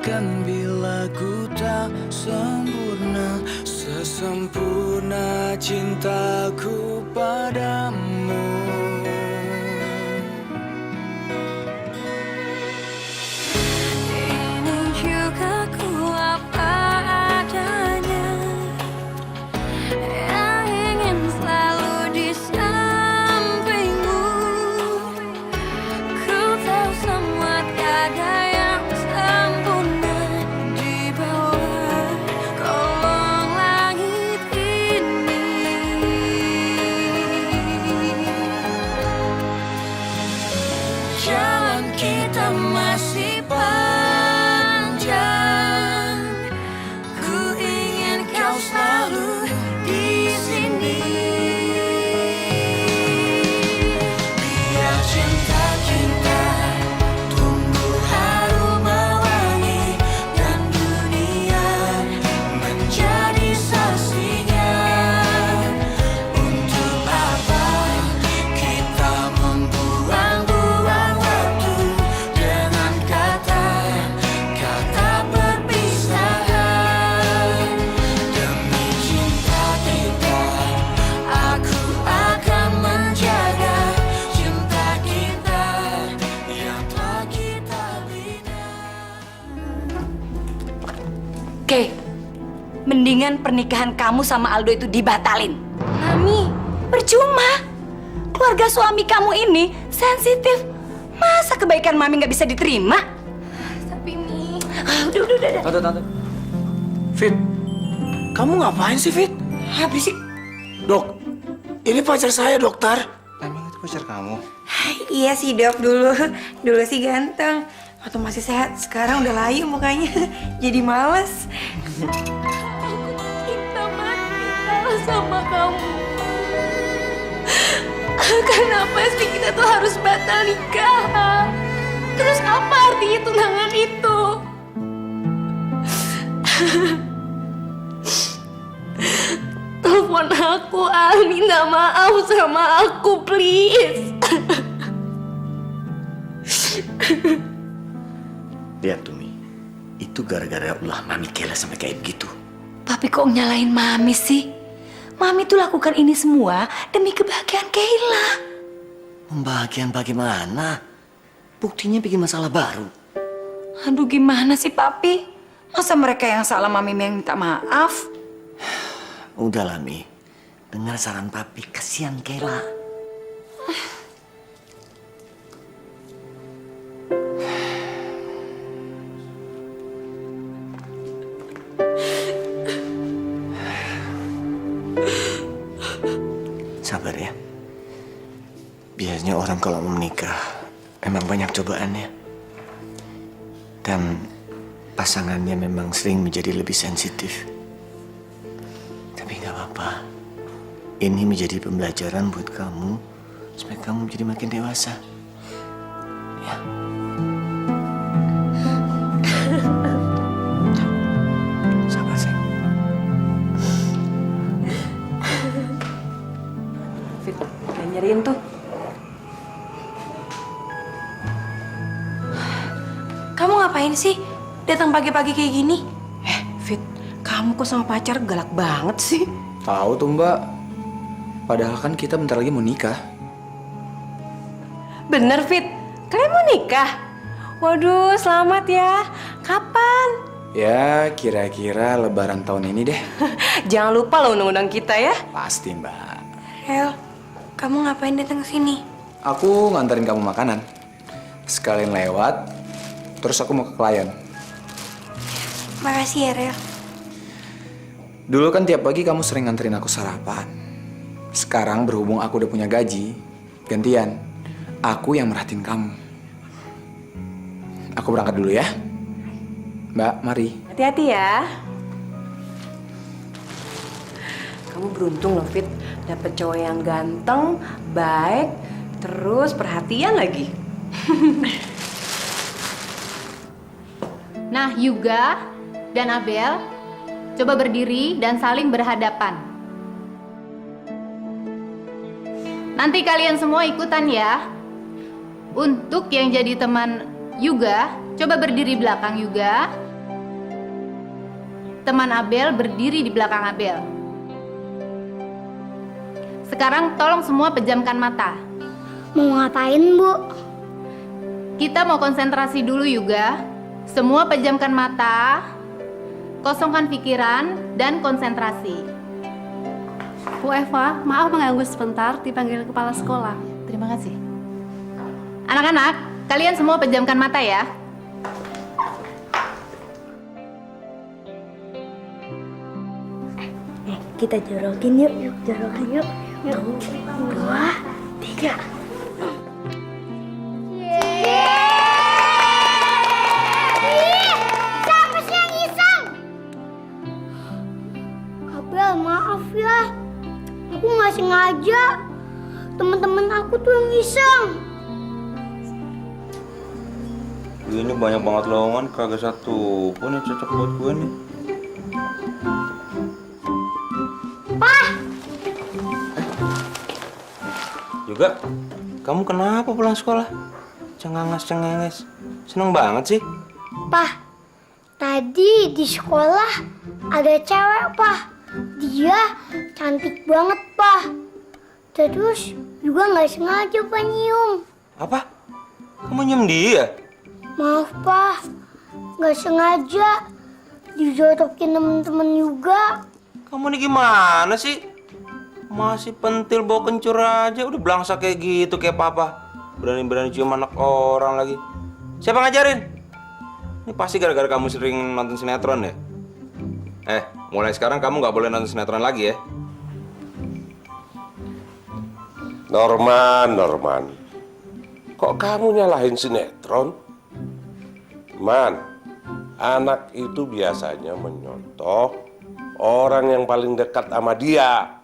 Bahkan bila ku tak sempurna, sesempurna cintaku padamu. Ini juga ku apa adanya, yang ingin selalu di sampingmu. Ku tahu semua tiada yang sempurna di bawah kolong langit ini. Jalan kita masih panjang, ku ingin kau selalu di sini. Biar cinta kita tumbuh harum mewangi, dan dunia menjadi saksinya. Untuk apa kita membuang-buang waktu dengan kata-kata perpisahan. Demi cinta kita, aku akan menjaga cinta kita yang telah kita bina. Oke, mendingan pernikahan kamu sama Aldo itu dibatalin. Mami, percuma. Keluarga suami kamu ini sensitif. Masa kebaikan Mami nggak bisa diterima? Tapi Mi, Udah. Tante. Fit, kamu ngapain sih, Fit? Habis sih. Dok, ini pacar saya, dokter. Emang itu pacar kamu? Iya sih dok, dulu sih ganteng. Waktu masih sehat, sekarang udah layu mukanya. Jadi males. kita mati kalah sama kamu. Kenapa sih kita tuh harus batal nikah? Terus apa artinya tunangan itu? Telepon aku, Al, minta maaf sama aku, please. Lihat tuh, Mi. Itu gara-gara ulah Mami Kela sampai kayak begitu. Tapi kok nyalain Mami sih? Mami tuh lakukan ini semua demi kebahagiaan Kayla. Pembahagian bagaimana? Buktinya bikin masalah baru. Aduh gimana sih Papi? Masa mereka yang salah Mami yang minta maaf? Udahlah, Mi. Dengar saran Papi, kasihan Kela. Sabar ya. Biasanya orang kalau mau menikah emang banyak cobaannya. Dan pasangannya memang sering menjadi lebih sensitif. Tapi nggak apa-apa. Ini menjadi pembelajaran buat kamu supaya kamu menjadi makin dewasa. Ya. Sabar, sayang. Fit, udah nyariin tuh. Kamu ngapain sih datang pagi-pagi kayak gini? Fit, kamu kok sama pacar galak banget sih? Tahu tuh Mbak. Padahal kan kita bentar lagi mau nikah. Bener Fit, kalian mau nikah? Waduh, selamat ya. Kapan? Ya kira-kira lebaran tahun ini deh. Jangan lupa loh undang-undang kita ya. Pasti Mbak. Rel, kamu ngapain datang ke sini? Aku nganterin kamu makanan. Sekalian lewat, terus aku mau ke klien. Makasih ya, Rel. Dulu kan tiap pagi kamu sering nganterin aku sarapan. Sekarang berhubung aku udah punya gaji, gantian. Aku yang merhatiin kamu. Aku berangkat dulu ya. Mbak, mari. Hati-hati ya. Kamu beruntung loh Fit, dapet cowok yang ganteng, baik, terus perhatian lagi. Nah, Yuga dan Abel, coba berdiri dan saling berhadapan. Nanti kalian semua ikutan ya. Untuk yang jadi teman Yuga, coba berdiri belakang Yuga. teman Abel berdiri di belakang Abel. Sekarang tolong semua pejamkan mata. Mau ngapain, Bu? Kita mau konsentrasi dulu juga. Semua pejamkan mata, kosongkan pikiran, dan konsentrasi. Bu Eva, maaf mengganggu sebentar, dipanggil kepala sekolah. Terima kasih. Anak-anak, kalian semua pejamkan mata ya. Kita jorokin yuk, jorokin yuk. 1, 2, 3. Siapa sih yang iseng? Abel, maaf ya. Aku nggak sengaja. Teman-teman aku tuh yang iseng. Ini banyak banget lowongan, kagak satu pun yang cocok buat gue nih. Juga, kamu kenapa pulang sekolah? Cengenges. Seneng banget sih. Pah, tadi di sekolah ada cewek, Pah. Dia cantik banget, Pah. Terus juga nggak sengaja, Pah, nyium. Apa? Kamu nyium dia? Maaf, Pah. Nggak sengaja. Dijodokin temen-temen juga. Kamu nih gimana sih? Masih pentil bawa kencur aja, udah belangsa kayak gitu kayak papa. Berani-berani cium anak orang lagi. Siapa ngajarin? Ini pasti gara-gara kamu sering nonton sinetron ya? Mulai sekarang kamu nggak boleh nonton sinetron lagi ya? Norman. Kok kamu nyalahin sinetron? Man, anak itu biasanya menyontoh orang yang paling dekat sama dia.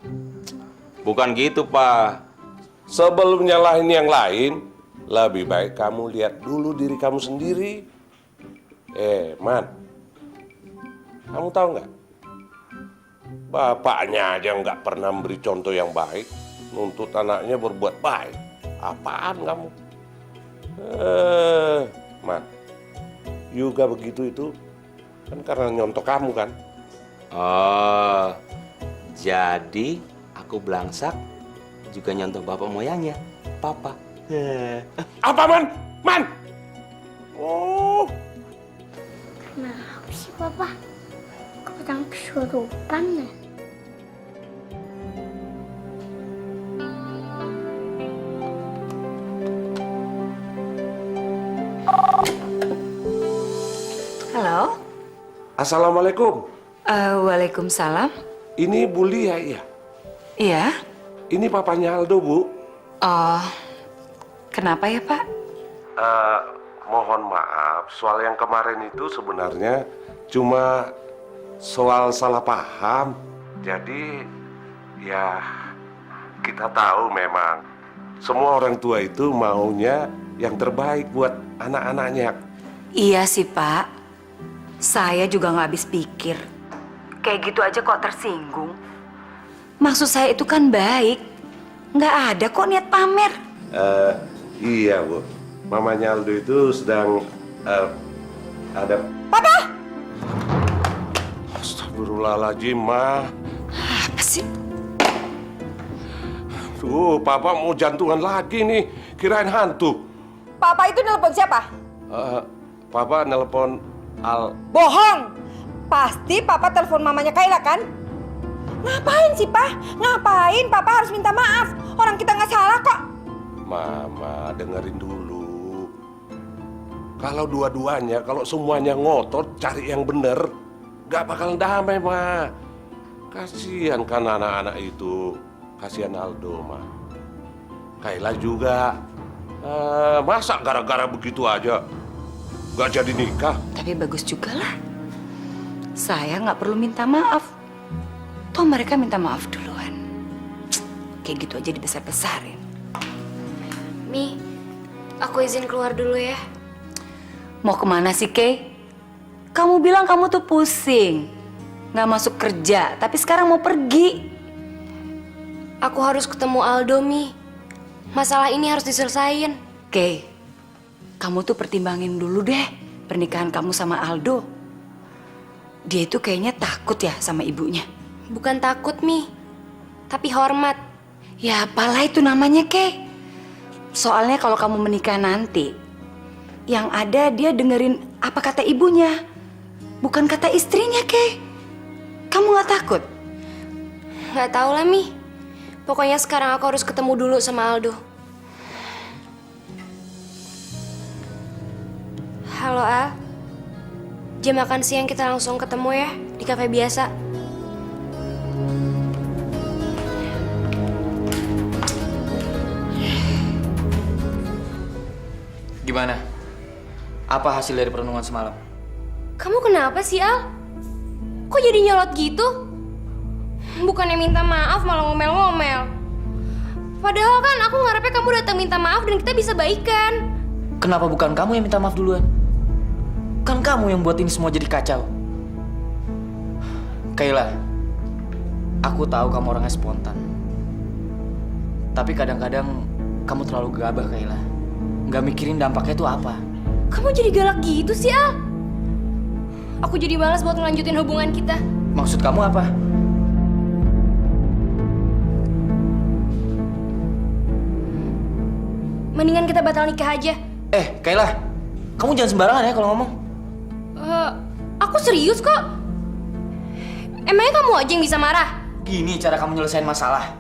Bukan gitu, Pak. Sebelum nyalahin yang lain, lebih baik kamu lihat dulu diri kamu sendiri. Man, kamu tahu nggak? Bapaknya aja nggak pernah memberi contoh yang baik, nuntut anaknya berbuat baik. Apaan kamu? Man, juga begitu itu kan karena nyontoh kamu kan? Oh, jadi aku belangsak juga nyontoh bapak moyangnya, papa. Apa, Man? Oh, Kenapa sih, Papa? Kurang kesurupan ya? Halo? Assalamualaikum. Waalaikumsalam. Ini Bu Lia ya? Iya? Ini papanya Aldo, Bu. Oh, kenapa ya, Pak? Mohon maaf, soal yang kemarin itu sebenarnya cuma soal salah paham. Jadi, ya kita tahu memang semua orang tua itu maunya yang terbaik buat anak-anaknya. Iya sih, Pak. Saya juga nggak habis pikir. Kayak gitu aja kok tersinggung. Maksud saya itu kan baik. Nggak ada kok niat pamer. Iya, Bu. Mamanya Aldo itu sedang ada... Papa! Astagfirullahaladzim, Ma. Apa sih? Tuh, Papa mau jantungan lagi nih. Kirain hantu. Papa itu nelpon siapa? Papa nelpon Al... Bohong! Pasti Papa telepon mamanya Kayla kan? Ngapain sih, Pak? Ngapain Papa harus minta maaf? Orang kita nggak salah kok. Mama, dengerin dulu. Kalau dua-duanya, kalau semuanya ngotot cari yang bener, gak bakal damai, Ma. Kasihan kan anak-anak itu. Kasihan Aldo, Ma. Kayla juga. Masa gara-gara begitu aja gak jadi nikah? Tapi bagus juga lah. Saya nggak perlu minta maaf. Toh mereka minta maaf duluan. Kayak gitu aja dibesar-besarin. Mi, aku izin keluar dulu ya. Mau kemana sih, Kay? Kamu bilang kamu tuh pusing. Nggak masuk kerja, tapi sekarang mau pergi. Aku harus ketemu Aldo, Mi. Masalah ini harus diselesain. Kay, kamu tuh pertimbangin dulu deh pernikahan kamu sama Aldo. dia itu kayaknya takut ya sama ibunya. Bukan takut, Mi. Tapi hormat. Ya apalah itu namanya, Kay. Soalnya kalau kamu menikah nanti, yang ada dia dengerin apa kata ibunya, bukan kata istrinya, Kay. Kamu gak takut? Gak tau lah, Mi. Pokoknya sekarang aku harus ketemu dulu sama Aldo. Halo, Al. Jam makan siang kita langsung ketemu ya, di kafe biasa. Gimana? Apa hasil dari perenungan semalam? Kamu kenapa sih, Al? Kok jadi nyolot gitu? Bukannya minta maaf malah ngomel-ngomel. Padahal kan aku ngarepnya kamu datang minta maaf dan kita bisa baikan. Kenapa bukan kamu yang minta maaf duluan? Kan kamu yang buat ini semua jadi kacau. Kayla, aku tahu kamu orangnya spontan. Tapi kadang-kadang kamu terlalu gegabah, Kayla. Nggak mikirin dampaknya itu apa. Kamu jadi galak gitu sih, Al. Aku jadi malas buat ngelanjutin hubungan kita. Maksud kamu apa? Mendingan kita batal nikah aja. Kayla, kamu jangan sembarangan ya kalau ngomong. Aku serius kok. Emangnya kamu aja yang bisa marah? Gini cara kamu nyelesain masalah.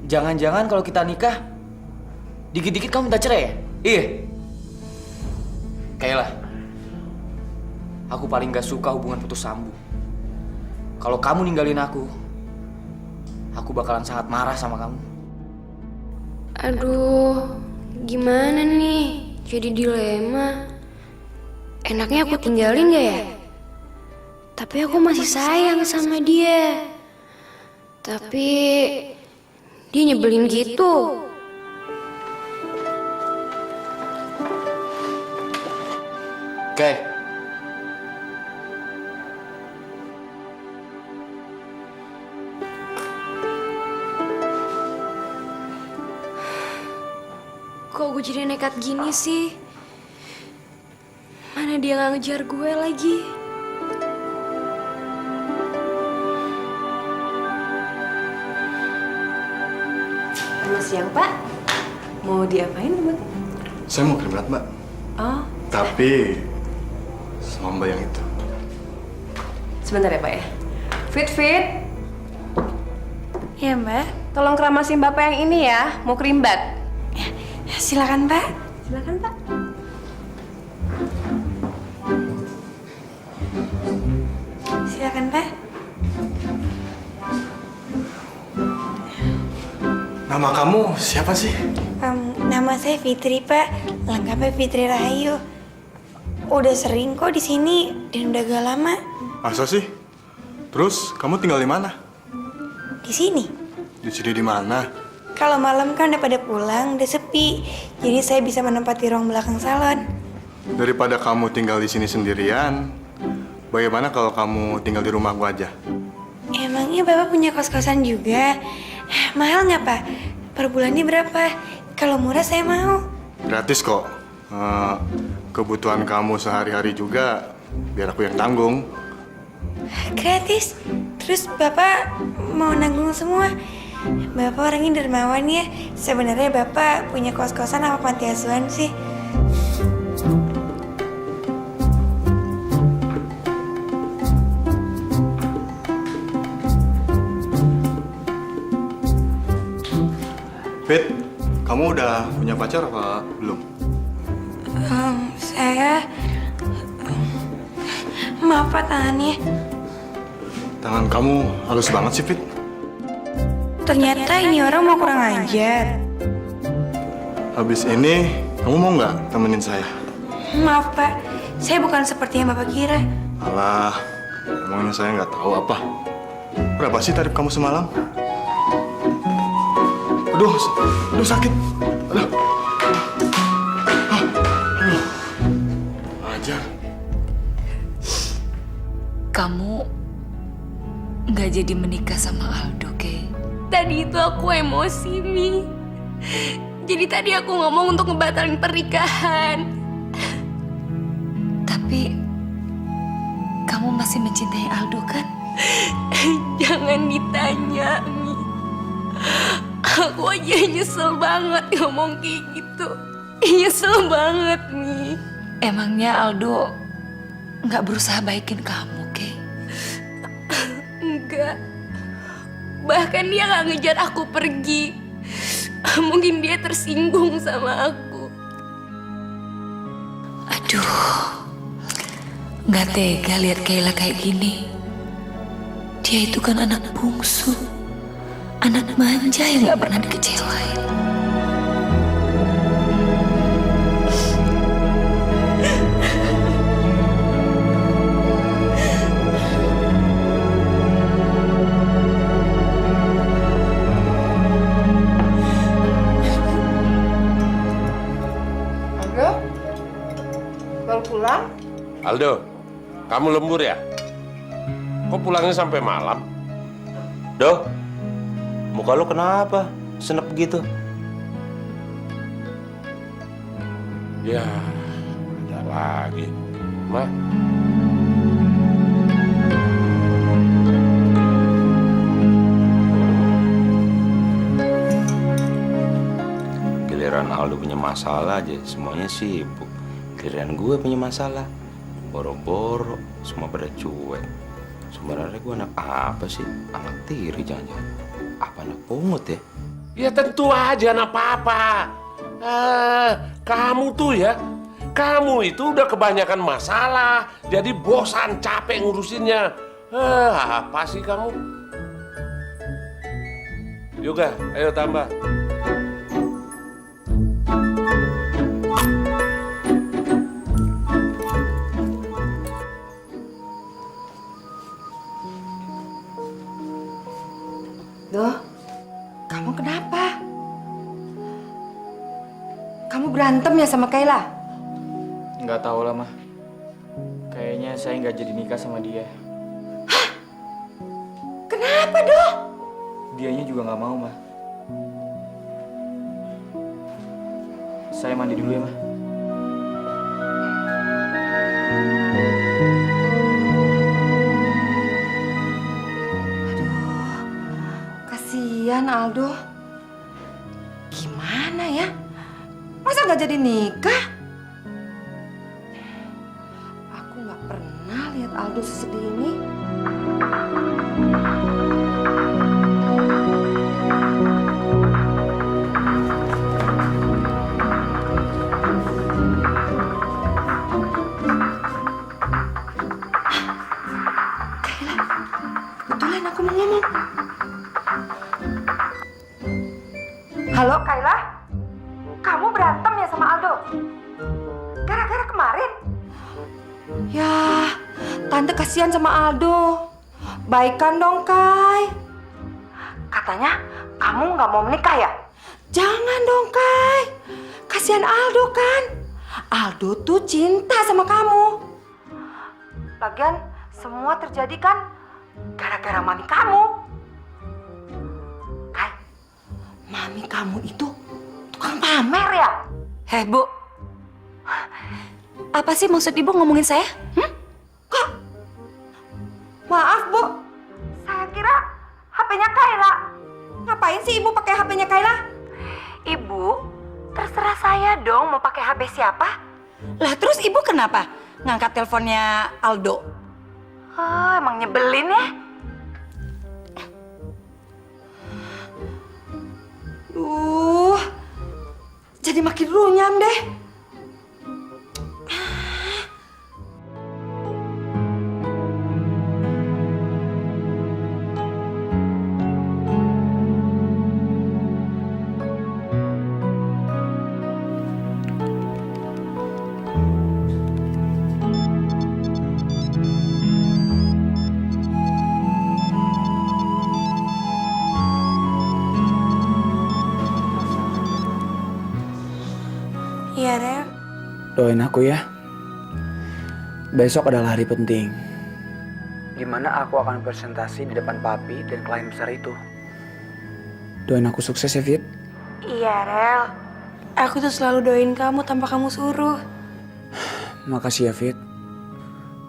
Jangan-jangan kalau kita nikah, dikit-dikit kamu minta cerai ya? Iya. Kayla, aku paling gak suka hubungan putus sambung. Kalau kamu ninggalin aku bakalan sangat marah sama kamu. Aduh, gimana nih? Jadi dilema. Enaknya aku tinggalin gak ya? Tapi aku masih sayang sama dia. Tapi dia nyebelin gitu. Oke. Kok gue jadi nekat gini sih? Mana dia gak ngejar gue lagi? Selamat siang, Pak. Mau diapain, Mbak? Saya mau kirim berat, Mbak. Oh, Tapi sama Mbak yang itu. sebentar ya, Pak ya. Fit. Ya, Mbak. Tolong keramasin Bapak yang ini ya, mau kerimbat. Silakan, Pak. Silakan, Pak. Silakan, Pak. Nama kamu siapa sih? Nama saya Fitri, Pak. Lengkapnya Fitri Rahayu. Udah sering kok di sini dan udah gak lama. Masa sih? Terus kamu tinggal di mana? Di sini. Di sini di mana? Kalau malam kan udah pada pulang, udah sepi. Jadi saya bisa menempati ruang belakang salon. Daripada kamu tinggal di sini sendirian, bagaimana kalau kamu tinggal di rumahku aja? Emangnya Bapak punya kos-kosan juga? Mahal nggak, Pak? Per bulannya berapa? Kalau murah saya mau. Gratis kok. Kebutuhan kamu sehari-hari juga biar aku yang tanggung. Gratis? Terus Bapak mau nanggung semua? Bapak orangnya dermawan ya. Sebenarnya Bapak punya kos-kosan apa panti asuhan sih? Fit, kamu udah punya pacar apa belum? Saya... Maaf Pak tangannya. Tangan kamu halus banget sih, Fit. Ternyata ini orang mau kurang ajar. Habis ini, kamu mau nggak temenin saya? Maaf Pak, saya bukan seperti yang Bapak kira. Alah, emangnya saya nggak tahu apa. Berapa sih tarif kamu semalam? Aduh sakit. Aduh. Ajar. Kamu nggak jadi menikah sama Aldo, Kay. Tadi itu aku emosi, Mi. Jadi tadi aku ngomong untuk ngebatalin pernikahan. Tapi kamu masih mencintai Aldo kan? Jangan ditanya, Mi. Aku aja nyesel banget ngomong kayak gitu. Nyesel banget, Mi. Emangnya Aldo nggak berusaha baikin kamu, Kay? Enggak. Bahkan dia nggak ngejar aku pergi. Mungkin dia tersinggung sama aku. Aduh, nggak tega lihat Kayla kayak gini. Dia itu kan anak bungsu, anak manja yang nggak pernah dikecewain. Baru pulang? Aldo, kamu lembur ya? Kok pulangnya sampai malam? Doh, muka lu kenapa? Senep gitu. Ya, ada lagi. Ma, Giliran Aldo punya masalah aja, semuanya sibuk. Giliran gue punya masalah, boro-boro, semua pada cuek. Sebenarnya gue anak apa sih? Anak tiri jangan-jangan. Apa anak pungut ya? ya tentu aja anak papa. Kamu tuh ya, kamu itu udah kebanyakan masalah, jadi bosan, capek ngurusinnya. Apa sih kamu? Yoga, ayo tambah. Duh, kamu kenapa? Kamu berantem ya sama Kayla? Nggak tahu lah, Mah. Kayaknya saya nggak jadi nikah sama dia. Hah? Kenapa, Doh? Dianya juga nggak mau, Mah. Saya mandi dulu ya, Mah. Kasihan Aldo. Gimana ya? Masa nggak jadi nikah? Aku nggak pernah lihat Aldo sesedih ini. Kayla, kebetulan aku mau ngomong. Halo Kayla, kamu berantem ya sama Aldo? Gara-gara kemarin? Ya, tante kasihan sama Aldo. Baikan dong, Kay. Katanya kamu nggak mau menikah ya? Jangan dong, Kay. Kasihan Aldo kan. Aldo tuh cinta sama kamu. Lagian semua terjadi kan gara-gara mami kamu. Mami kamu itu tukang pamer ya? Heh, Bu. Apa sih maksud Ibu ngomongin saya? Kok? Maaf, Bu. Saya kira HP-nya Kayla. Ngapain sih Ibu pakai HP-nya Kayla? Ibu, terserah saya dong mau pakai HP siapa. Lah terus Ibu kenapa ngangkat teleponnya Aldo? Oh, emang nyebelin ya? Jadi makin runyam deh. Iya, Rel. Doain aku ya. Besok adalah hari penting. Gimana aku akan presentasi di depan papi dan klien besar itu. Doain aku sukses ya, Fit. Iya, Rel. Aku tuh selalu doain kamu tanpa kamu suruh. Makasih ya, Fit.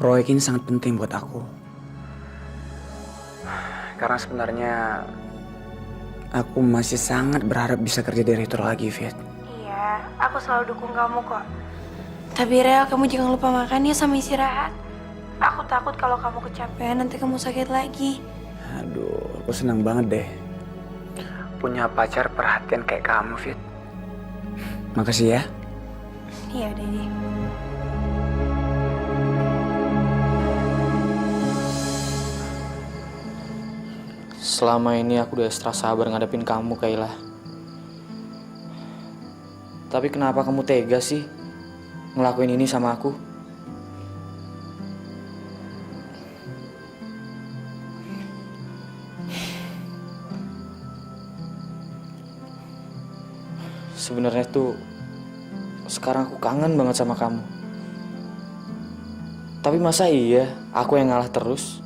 proyek ini sangat penting buat aku. Karena sebenarnya aku masih sangat berharap bisa kerja direktur lagi, Fit. Iya, aku selalu dukung kamu kok. Tapi Rel, kamu jangan lupa makan ya sama istirahat. Aku takut kalau kamu kecapean nanti kamu sakit lagi. Aduh, aku senang banget deh punya pacar perhatian kayak kamu, Fit. Makasih ya. Iya udah deh. Selama ini aku udah extra sabar ngadepin kamu, Kayla. Tapi kenapa kamu tega sih ngelakuin ini sama aku? Sebenarnya tuh sekarang aku kangen banget sama kamu. Tapi masa iya aku yang ngalah terus?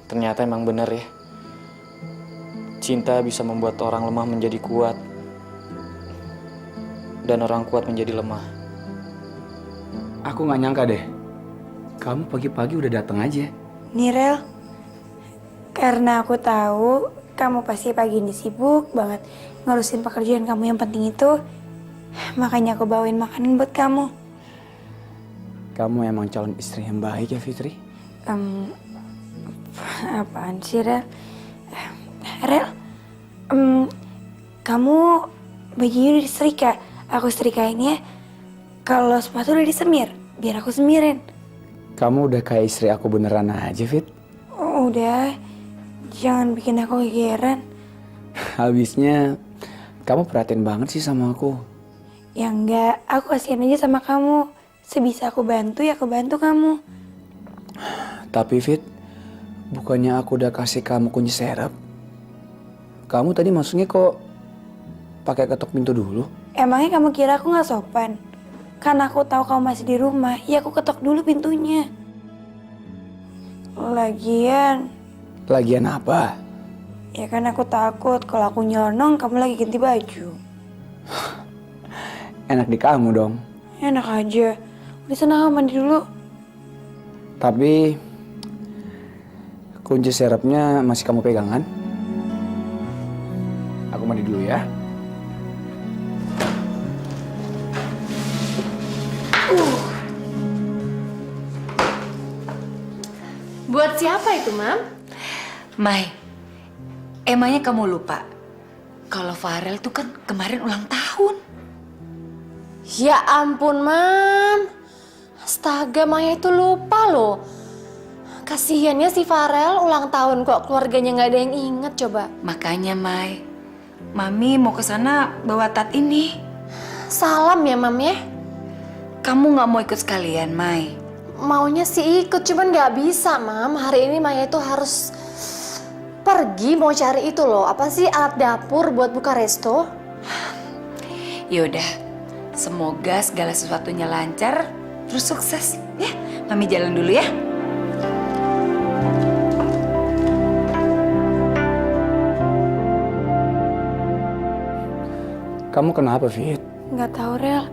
Ternyata emang bener ya. Cinta bisa membuat orang lemah menjadi kuat. Dan orang kuat menjadi lemah. Aku gak nyangka deh, kamu pagi-pagi udah datang aja. Nih Rel, karena aku tahu kamu pasti pagi ini sibuk banget ngurusin pekerjaan kamu yang penting itu, makanya aku bawain makanan buat kamu. Kamu emang calon istri yang baik ya, Fitri? Apaan sih Rel? Rel, kamu bajunya udah disetrika. Aku setrikain ya. Kalau sepatu udah disemir, biar aku semirin. Kamu udah kayak istri aku beneran aja, Fit. Oh, udah, jangan bikin aku kegeeran. Habisnya, kamu perhatiin banget sih sama aku. Ya enggak, aku kasihan aja sama kamu. Sebisa aku bantu ya aku bantu kamu. Tapi Fit, bukannya aku udah kasih kamu kunci serep? Kamu tadi maksudnya kok pakai ketok pintu dulu? Emangnya kamu kira aku gak sopan? Karena aku tahu kamu masih di rumah, ya aku ketok dulu pintunya. Lagian apa? Ya kan aku takut kalau aku nyelonong kamu lagi ganti baju. Enak di kamu dong. Enak aja. Udah sana kamu mandi dulu. Tapi kunci serepnya masih kamu pegang kan? Aku mandi dulu ya. Buat siapa itu, Mam? Mai, emangnya kamu lupa kalau Farel tuh kan kemarin ulang tahun? Ya ampun, Mam. Astaga, Maya itu lupa loh. Kasihannya si Farel ulang tahun kok keluarganya nggak ada yang inget coba. Makanya Mai, Mami mau ke sana bawa tat ini. Salam ya, Mam ya. Kamu nggak mau ikut sekalian, Mai? Maunya sih ikut, cuman nggak bisa, Mam. Hari ini Maya itu harus pergi mau cari itu loh. Apa sih alat dapur buat buka resto? Yaudah, semoga segala sesuatunya lancar, terus sukses. Ya, Mami jalan dulu ya. Kamu kenapa, Fit? Nggak tahu Rel.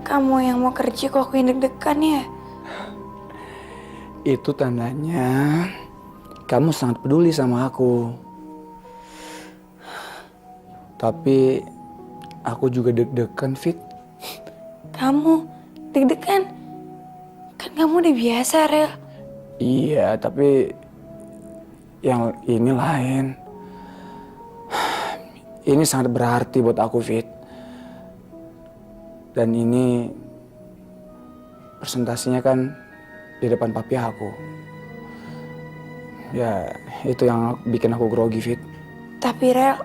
Kamu yang mau kerja kok aku yang deg-degan ya? Itu tandanya kamu sangat peduli sama aku. Tapi aku juga deg-degan, Fit. Kamu deg-degan? Kan kamu udah biasa, Rel. Iya, tapi yang ini lain. Ini sangat berarti buat aku, Fit. Dan ini presentasinya kan di depan papi aku. Ya, itu yang bikin aku grogi, Fit. Tapi Rel,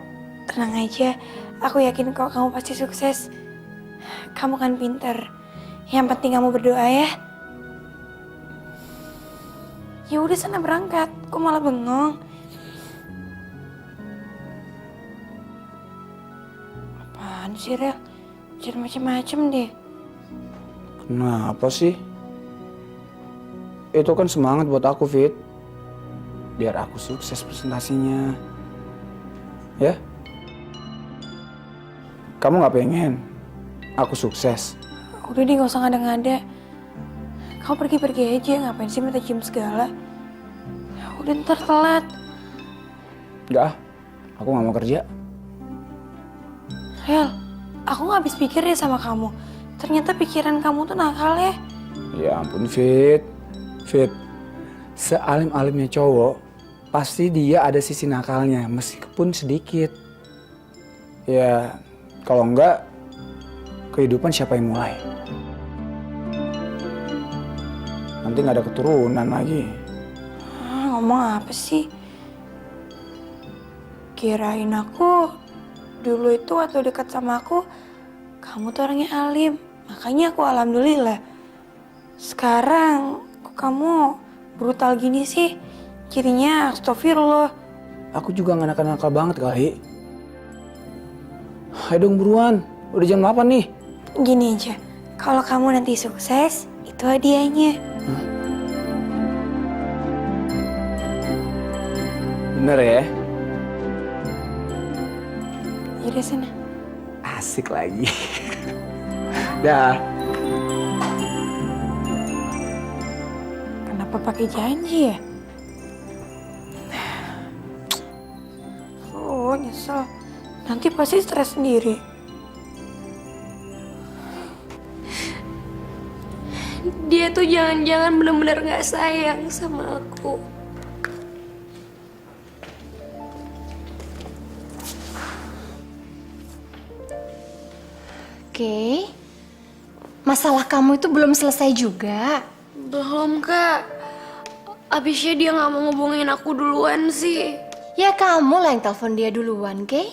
tenang aja. Aku yakin kok kamu pasti sukses. Kamu kan pinter. Yang penting kamu berdoa ya. Ya udah sana berangkat. Kok malah bengong? Apaan sih Rel? Jangan macem-macem deh. Kenapa sih? Itu kan semangat buat aku, Fit. Biar aku sukses presentasinya. Ya? Kamu gak pengen aku sukses. Udah deh, gak usah ngada-ngada. Kamu pergi-pergi aja, ngapain sih minta cium segala? Udah ntar telat. Enggak ah, aku gak mau kerja. Rel, aku gak habis pikir deh sama kamu. Ternyata pikiran kamu tuh nakal ya. Ya ampun Fit. Fit, sealim-alimnya cowok, pasti dia ada sisi nakalnya, meskipun sedikit. Ya, kalau enggak, kehidupan siapa yang mulai? Nanti nggak ada keturunan lagi. Ngomong apa sih? Kirain aku dulu itu waktu dekat sama aku, kamu tuh orangnya alim. Makanya aku alhamdulillah. Sekarang kok kamu brutal gini sih? Jadinya astagfirullah. Aku juga nggak nakal-nakal banget kali. Ayo dong buruan, udah jam 8 nih. Gini aja, kalau kamu nanti sukses, itu hadiahnya. Bener ya? Yaudah sana. Asik lagi. Dah. Kenapa pakai janji ya? Oh, nyesel. Nanti pasti stres sendiri. Dia tuh jangan-jangan bener-bener gak sayang sama aku. Oke, masalah kamu itu belum selesai juga. Belum, Kak. Abisnya dia gak mau ngubungin aku duluan sih. Ya kamu lah yang telepon dia duluan, oke?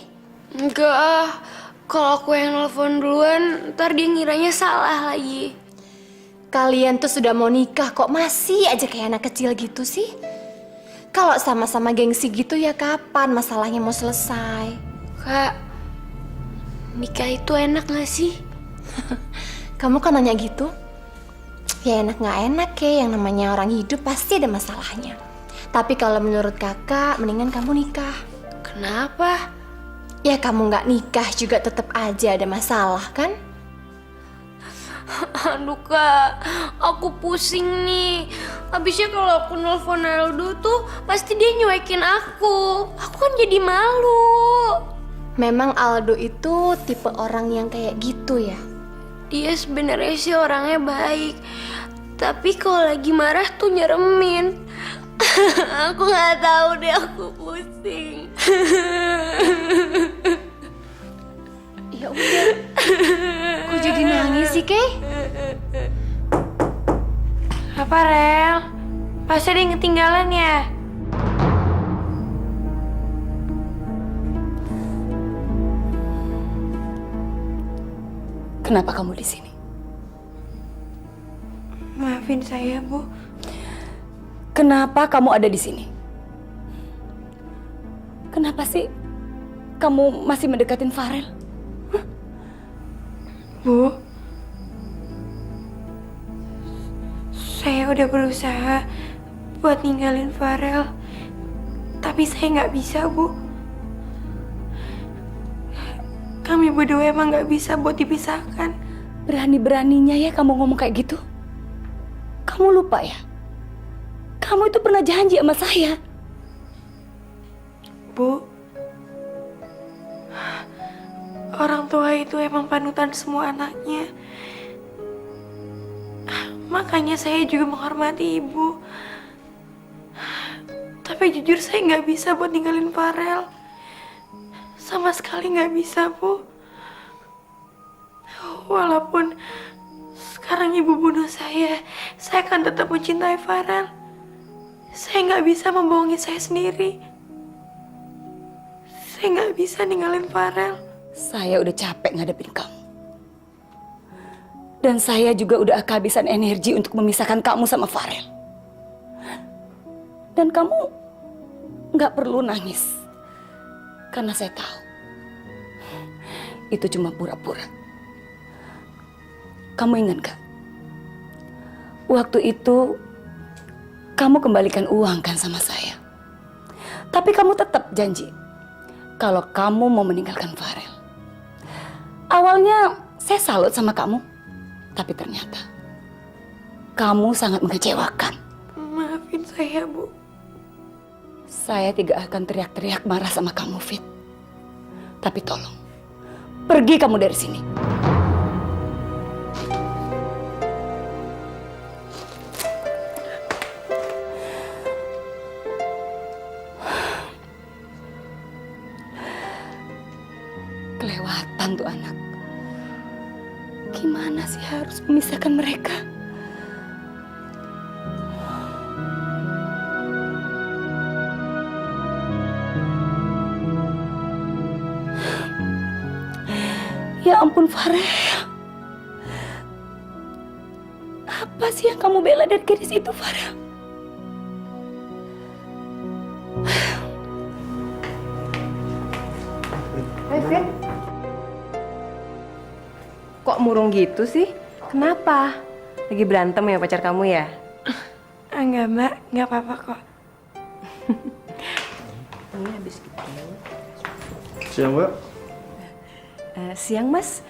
Enggak ah. Kalau aku yang nelfon duluan, ntar dia ngiranya salah lagi. Kalian tuh sudah mau nikah kok masih aja kayak anak kecil gitu sih? Kalau sama-sama gengsi gitu ya kapan masalahnya mau selesai? Kak, nikah itu enak gak sih? Kamu kan nanya gitu? Ya enak gak enak ya, yang namanya orang hidup pasti ada masalahnya. Tapi kalau menurut kakak, mendingan kamu nikah. Kenapa? Ya kamu gak nikah juga tetap aja ada masalah kan? Aduh Kak, aku pusing nih. Abisnya kalau aku nelfon Aldo tuh pasti dia nyuekin aku. Aku kan jadi malu. Memang Aldo itu tipe orang yang kayak gitu ya? Dia sebenarnya sih orangnya baik, tapi kalau lagi marah tuh nyeremin. Aku nggak tahu deh, aku pusing. Ya udah, aku jadi nangis sih Kay. Apa Rel? Pasti ada yang ketinggalan ya? Kenapa kamu di sini? Maafin saya, Bu. Kenapa kamu ada di sini? Kenapa sih kamu masih mendekatin Farel? Bu, saya udah berusaha buat ninggalin Farel, tapi saya nggak bisa, Bu. Kami berdua emang nggak bisa buat dipisahkan. Berani-beraninya ya kamu ngomong kayak gitu? Kamu lupa ya? Kamu itu pernah janji sama saya. Bu, orang tua itu emang panutan semua anaknya. Makanya saya juga menghormati ibu. Tapi jujur saya nggak bisa buat ninggalin Farel. Sama sekali nggak bisa, Bu. Walaupun sekarang ibu bunuh saya akan tetap mencintai Farel. Saya nggak bisa membohongi saya sendiri. Saya nggak bisa ninggalin Farel. Saya udah capek ngadepin kamu. Dan saya juga udah kehabisan energi untuk memisahkan kamu sama Farel. Dan kamu nggak perlu nangis. Karena saya tahu itu cuma pura-pura. Kamu ingat gak? Waktu itu kamu kembalikan uang kan sama saya. Tapi kamu tetap janji kalau kamu mau meninggalkan Farel. Awalnya Saya salut sama kamu. Tapi ternyata kamu sangat mengecewakan. Maafin saya, Bu. Saya tidak akan teriak-teriak marah sama kamu, Fit. Tapi tolong, pergi kamu dari sini. Kelewatan tuh anak. Gimana sih harus memisahkan mereka? Ya ampun Farel. Apa sih yang kamu bela dari gadis itu, Farel? Hai Fit. Kok murung gitu sih? Kenapa? Lagi berantem ya pacar kamu ya? Enggak, Mbak. Enggak apa-apa kok. Ini habis gitu. Siang, Mbak. Siang Mas.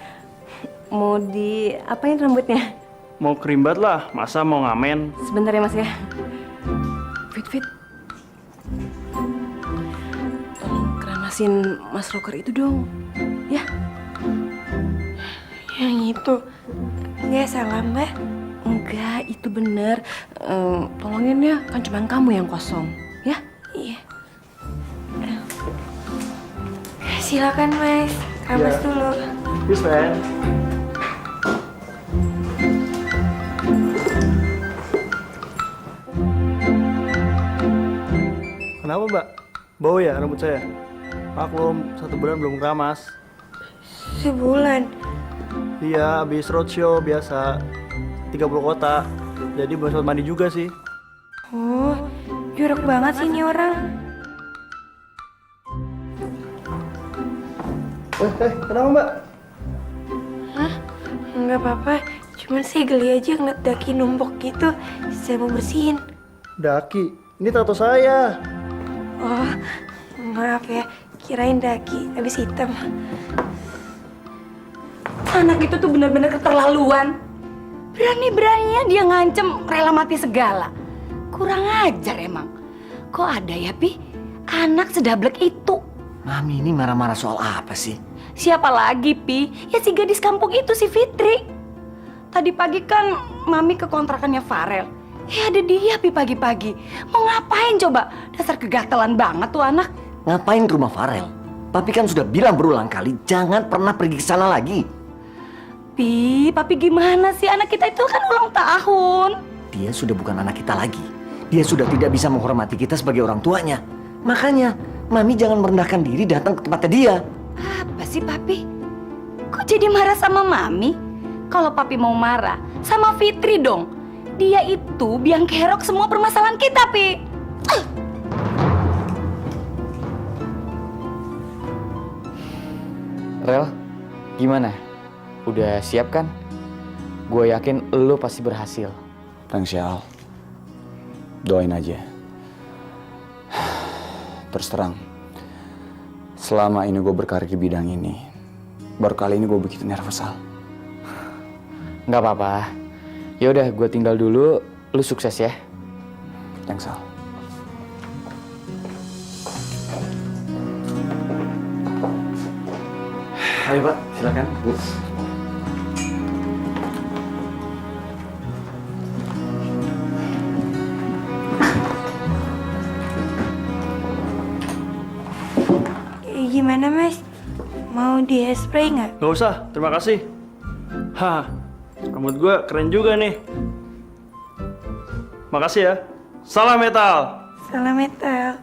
Mau diapain rambutnya? Mau kerimbat lah, masa mau ngamen? Sebentar ya Mas ya. Fit. Tolong keramasin Mas Rocker itu dong. Ya. Yang itu. Enggak salah, Mbak. Enggak, itu bener. Tolongin ya, kan cuma kamu yang kosong. Ya? Iya. Silakan, Mas. Keramas dulu. Yes, man. Kenapa, Mbak? Bau ya rambut saya? Maklum, 1 bulan belum keramas. Sebulan. Iya, habis roadshow biasa 30 kota. Jadi belum sempat mandi juga sih. Oh, jorok banget sih ini orang. Kenapa, Mbak? Hah? Enggak apa-apa. Cuman saya geli aja ngeliat daki numpuk gitu. Saya mau bersihin. Daki, ini tato saya. Oh, maaf ya. Kirain daki habis hitam. Anak itu tuh benar-benar keterlaluan. Berani-beraninya dia ngancem rela mati segala. Kurang ajar emang. Kok ada ya, Pi? Anak sedablek itu. Mami ini marah-marah soal apa sih? Siapa lagi, Pi? Ya si gadis kampung itu, si Fitri. Tadi pagi kan Mami ke kontrakannya Farel. Ya ada dia, Pi, pagi-pagi. Mau ngapain coba? Dasar kegatelan banget tuh anak. Ngapain ke rumah Farel? Papi kan sudah bilang berulang kali, jangan pernah pergi ke sana lagi. Pi, Papi gimana sih? Anak kita itu kan ulang tahun. Dia sudah bukan anak kita lagi. Dia sudah tidak bisa menghormati kita sebagai orang tuanya. Makanya, Mami jangan merendahkan diri datang ke tempatnya dia. Apa sih, Papi? Kok jadi marah sama Mami? Kalau Papi mau marah, sama Fitri dong. Dia itu biang kerok semua permasalahan kita, Pi. Rel, gimana? Udah siap kan? Gue yakin lo pasti berhasil. Thanks ya, Al. Doain aja. Terus terang, selama ini gue berkarir di bidang ini, baru kali ini gue begitu nervous, Al. Nggak apa-apa. Yaudah, gue tinggal dulu. Lu sukses ya. Thanks, Al. Ayo Pak, silakan. Bu. Gimana, Mas? Mau di spray nggak? Nggak usah, terima kasih. Hah, rambut gue keren juga nih. Makasih ya. Salam metal. Salam metal.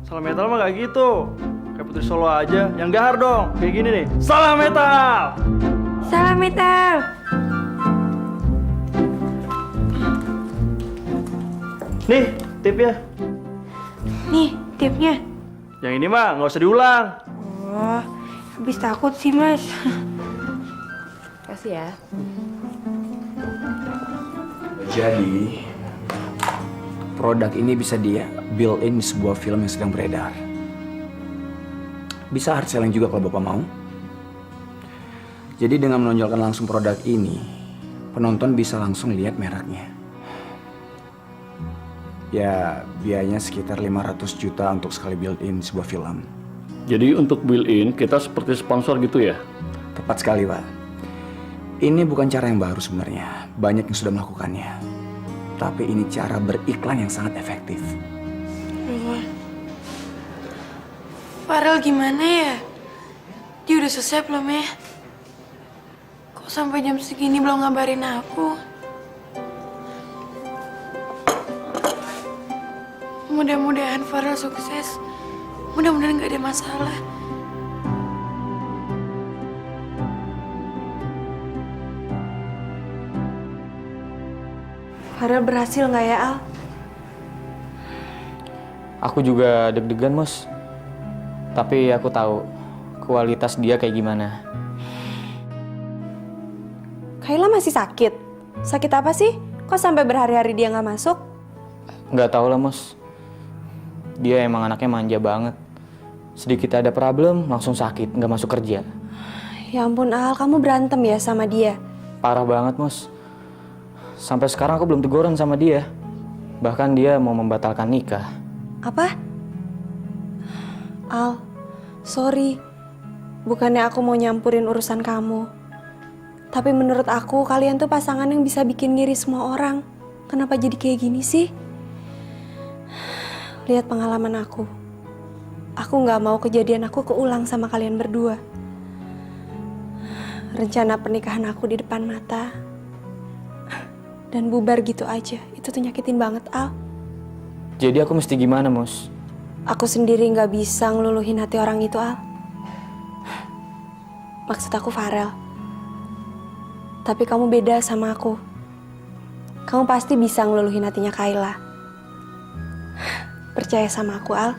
Salam metal mah gak gitu. Kayak Putri Solo aja, yang gahar dong. Kayak gini nih. Salam metal. Salam metal. Nih, tipnya. Nih, tipnya. Yang ini mah nggak usah diulang. Oh, habis takut sih, Mas. Kasih ya. Jadi, produk ini bisa dia build-in di sebuah film yang sedang beredar. Bisa hard selling juga kalau Bapak mau. Jadi dengan menonjolkan langsung produk ini, penonton bisa langsung lihat mereknya. Ya, biayanya sekitar 500 juta untuk sekali build-in sebuah film. Jadi untuk build-in kita seperti sponsor gitu ya? Tepat sekali, Pak. Ini bukan cara yang baru sebenarnya. Banyak yang sudah melakukannya. Tapi ini cara beriklan yang sangat efektif. Farel gimana ya? Dia udah selesai belum ya? Kok sampai jam segini belum ngabarin aku? Mudah-mudahan Farel sukses. Mudah-mudahan gak ada masalah. Farel berhasil nggak ya, Al? Aku juga deg-degan, Mus. Tapi aku tahu kualitas dia kayak gimana. Kayla masih sakit. Sakit apa sih? Kok sampai berhari-hari dia nggak masuk? Nggak tahu lah, Mus. Dia emang anaknya manja banget. Sedikit ada problem, langsung sakit, nggak masuk kerja. Ya ampun, Al, kamu berantem ya sama dia? Parah banget, Mus. Sampai sekarang aku belum teguran sama dia. Bahkan dia mau membatalkan nikah. Apa? Al, sorry. Bukannya aku mau nyampurin urusan kamu. Tapi menurut aku, kalian tuh pasangan yang bisa bikin ngiri semua orang. Kenapa jadi kayak gini sih? Lihat pengalaman aku. Aku gak mau kejadian aku keulang sama kalian berdua. Rencana pernikahan aku di depan mata. Dan bubar gitu aja. Itu tuh nyakitin banget, Al. Jadi aku mesti gimana, Mus? Aku sendiri gak bisa ngeluluhin hati orang itu, Al. Maksud aku Farel. Tapi kamu beda sama aku. Kamu pasti bisa ngeluluhin hatinya Kayla. Percaya sama aku, Al.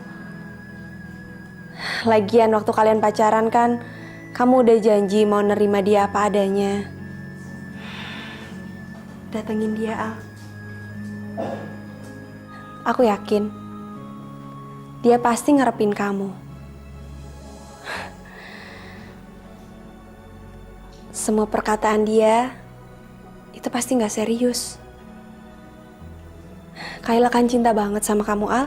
Lagian waktu kalian pacaran kan, kamu udah janji mau nerima dia apa adanya. Datengin dia, Al. Aku yakin dia pasti ngarepin kamu. Semua perkataan dia itu pasti gak serius. Kayla kan cinta banget sama kamu, Al.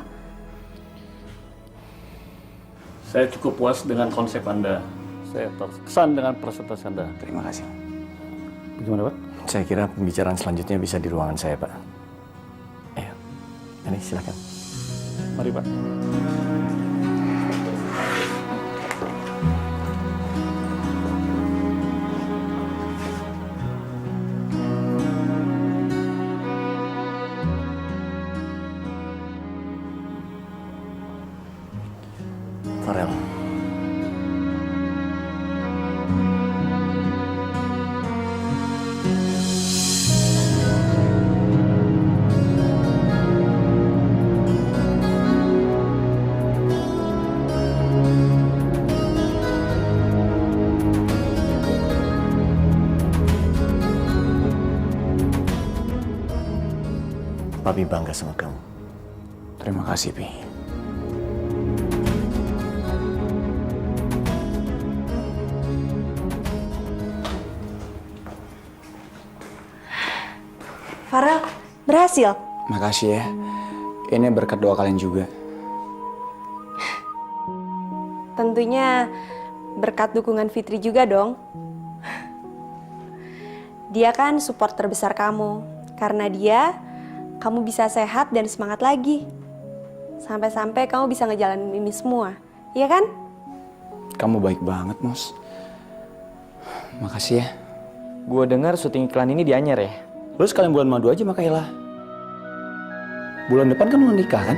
Saya cukup puas dengan konsep Anda. Saya terkesan dengan presentasi Anda. Terima kasih. Bagaimana, Pak? Saya kira pembicaraan selanjutnya bisa di ruangan saya, Pak. Ayo, ini silakan. Mari, Pak. Farel. Papi bangga sama kamu. Terima kasih, Pi. Farel, berhasil. Makasih ya. Ini berkat doa kalian juga. Tentunya berkat dukungan Fitri juga dong. Dia kan support terbesar kamu. Karena dia, kamu bisa sehat dan semangat lagi. Sampai-sampai kamu bisa ngejalanin ini semua. Iya kan? Kamu baik banget, Mos. Makasih ya. Gua dengar syuting iklan ini di Anyer ya? Lu sekalian bulan madu aja sama Kayla. Bulan depan kan lu nikah kan?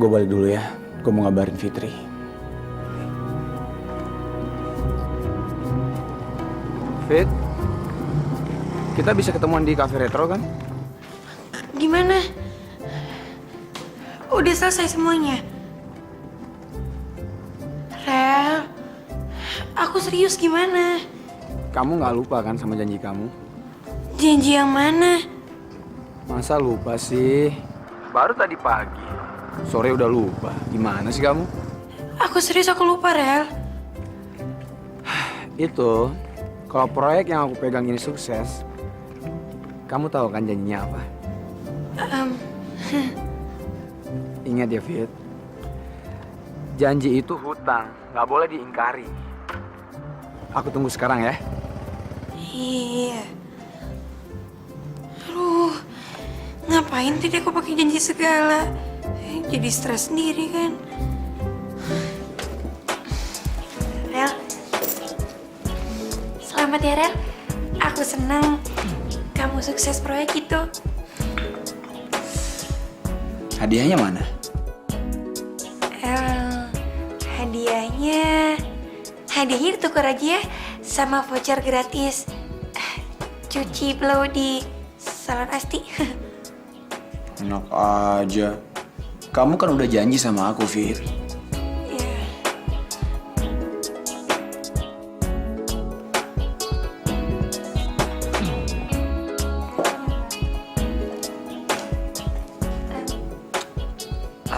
Gue balik dulu ya. Gue mau ngabarin Fitri. Fit, kita bisa ketemuan di cafe retro kan? Gimana? Udah selesai semuanya? Rel, aku serius gimana? Kamu nggak lupa kan sama janji kamu? Janji yang mana? Masa lupa sih? Baru tadi pagi, Sore udah lupa. Gimana sih kamu? Aku serius, aku lupa, Rel. Itu, kalau proyek yang aku pegang ini sukses, kamu tahu kan janjinya apa? Ingat ya, Fit. Janji itu hutang, nggak boleh diingkari. Aku tunggu sekarang ya. Iya. Aduh, ngapain tadi aku pakai janji segala? Jadi stres sendiri kan. Rel, selamat ya Rel. Aku senang kamu sukses proyek itu. Hadiahnya mana? Hadiahnya ditukar aja ya sama voucher gratis cuci blow di salon Asti. Enak aja. Kamu kan udah janji sama aku, Fir.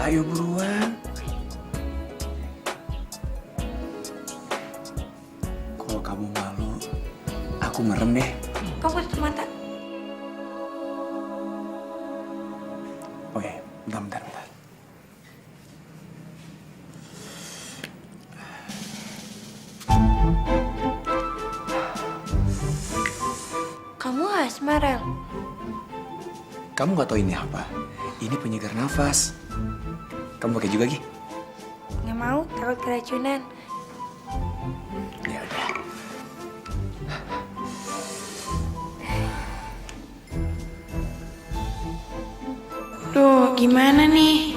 Ayo buruan. Kalau kamu malu, aku merem deh. Kamu tutup mata. Oke, bentar. Kamu asma, Rel? Kamu gak tahu ini apa? Ini penyegar nafas. Kamu pakai juga, Gi? Nggak mau, takut keracunan. Ya udah. Duh, gimana nih?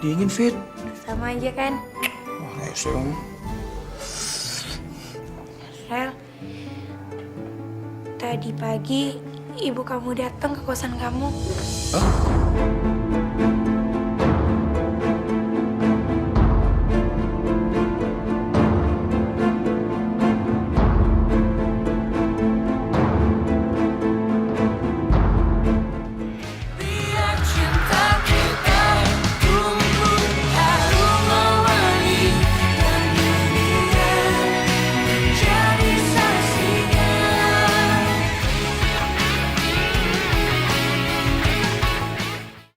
Dingin, Fit. Sama aja kan? Wah, rese kamu. Rel, tadi pagi ibu kamu datang ke kosan kamu. Hah?